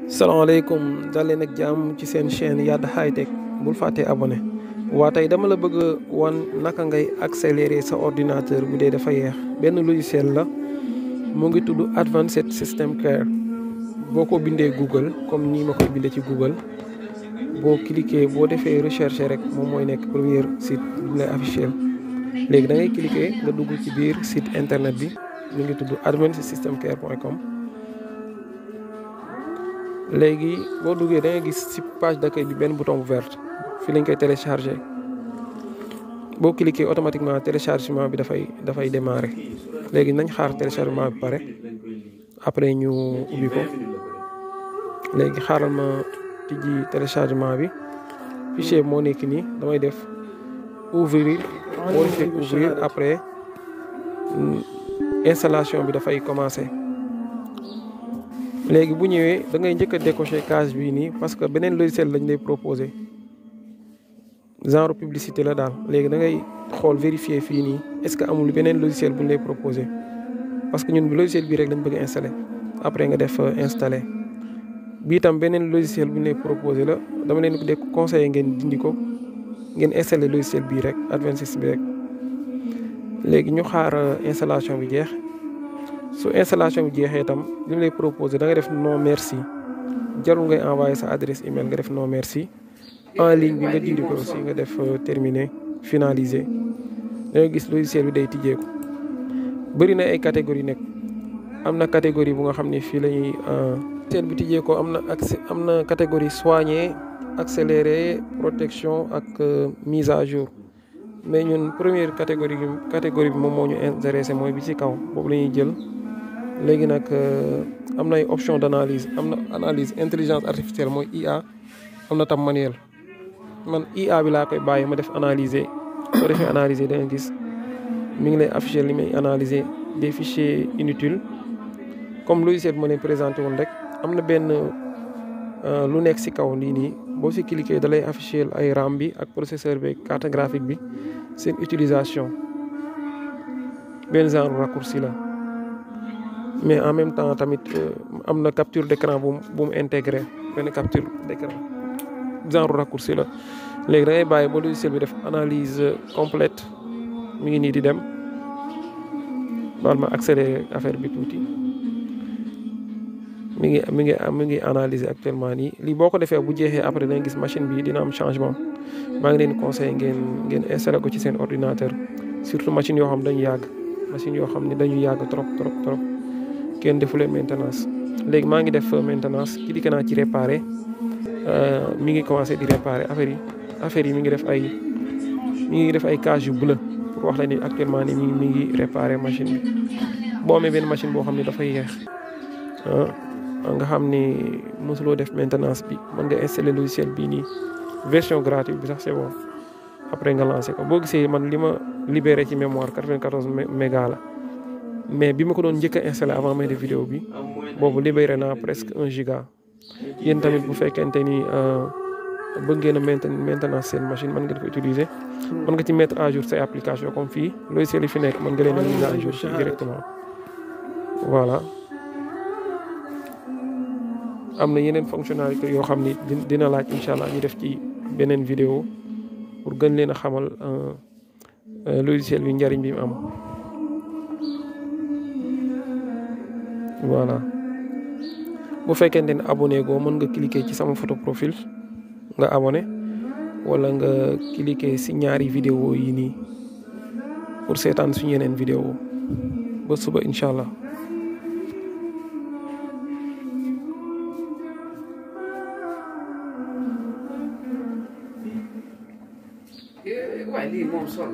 salaamaaleykum dal leen ak jàmm ci seen chaîne Yada High Tech bul fàttee abonné waa tey dama la bëgg wan naka ngay accélérer sa ordinateur bu dee dafa yeex benn logiciel la mu ngi tudd Advanced System Care boo ko bindee Google comme nii ma koy bindee ci Google boo cliquer boo defee recherche rek moom mooy nekk premier site bu lay affiché léegi da ngay cliquer nga dugg ci biir site internet bi mu ngi tudd advancedsystemcare.com. léegi boo duggee da ngay gis ci page d'accueil bi benn bouton bu vert fii lañ koy télécharger boo cliquer automatiquement téléchargement bi dafay démarrer léegi nañ xaar téléchargement bi pare après ñu ubbi ko léegi xaaral ma tijji téléchargement bi fichier bi moo nekk nii damay def ouvrir boo defee ouvrir après installation bi dafay commencer. léegi bu ñëwee da ngay njëkk a décocher case bii nii parce que beneen logiciel lañ lay proposer genre publicité la daal léegi da ngay xool vérifier fii nii est-ce que amul beneen logiciel bu ñu lay proposer parce que ñun logiciel bii rek lañ bëgg a installer après nga def installer bii tam beneen logiciel bu ñu lay proposer la dama leen ko conseiller ngeen dindi ko ngeen installer logiciel bii rek Advanced bi rek léegi ñu xaar installation bi jeex. su installation bi jeexee itam li mu lay proposer da nga def non merci jarul ngay envoyer sa adresse email nga def non merci en ligne bi nga dindi ko aussi nga def terminer finaliser da nga gis logiciel bi day tijjeeku. bëri na ay catégorie nekk am na catégorie bu nga xam ne fii la ñuy logiciel bi tijjee ko am na catégorie soigner accélérer protection ak mise à jour mais ñun première catégorie bi moom moo ñu intéressé mooy bi ci kaw boobu la ñuy jël. léegi nag am na ay option d'analyse am na analyse intelligence artificielle mooy IA am na tam manuel man IA bi laa koy bàyyi ma def analyser soo defee analyser da nga gis mi ngi lay afficher li may analyser des fichiers inutiles comme logiciel bi ma leen présenté woon rek am na benn lu nekk ci kaw lii nii boo ci cliquer da lay afficher ay RAM bi ak processeur bi carte graphique bi seen utilisation benn genre raccourci la. mais en même temps tamit am na capture d'écran bu mu intégré benn capture d'écran genre raccourci la léegi da ngay bàyyi ba logiciel bi def analyse complète mi ngi nii di dem baal ma accélérer affaire bi tuuti mi ngi analyser actuellement nii lii boo ko defee bu jeexee après da nga gis machine bi dina am changement maa ngi leen conseillé ngeen installer ko ci seen ordinateur surtout machine yoo xam dañu yàgg machine yoo xam ne dañu yàgg trop. kenn defulee maintenance léegi maa ngi def maintenance cliqué naa ci réparer mi ngi commencé di réparer affaire yi mi ngi def ay case yu bleu pour wax la ni actuellement ni mi ngi réparer machine bi boo amee benn machine boo xam ne dafay yeex nga xam ni mosuloo def maintenance bi mën nga installer logiciel bii nii version gratuite bi sax c'est bon après nga lancer ko boo gisee man li ma libéré ci mémoire 94 méga la. mais bi ma ko doon njëkk a installé avant may def vidéo bi boobu libéré naa presque 1 giga yéen tamit bu fekkente ni bëgg ngeen a maintenance seen machine mën ngeen ko utiliser. mën nga ci mettre à jour say application comme fii logiciel yi fi nekk mën nga leen a mise à jour directement voilà. am na yeneen fonctionnalité yoo xam ni dina laaj incha allah ñu def ci beneen vidéo pour gën leen a xamal logiciel bi njariñ bi mu am. voilà bu fekkente ne abonné goo mën nga cliquer ci sama photo profil nga abonné wala nga cliquer ci ñaari vidéo yi nii pour seetaan suñu yeneen vidéo ba suba incha allah. waaye lii moom sol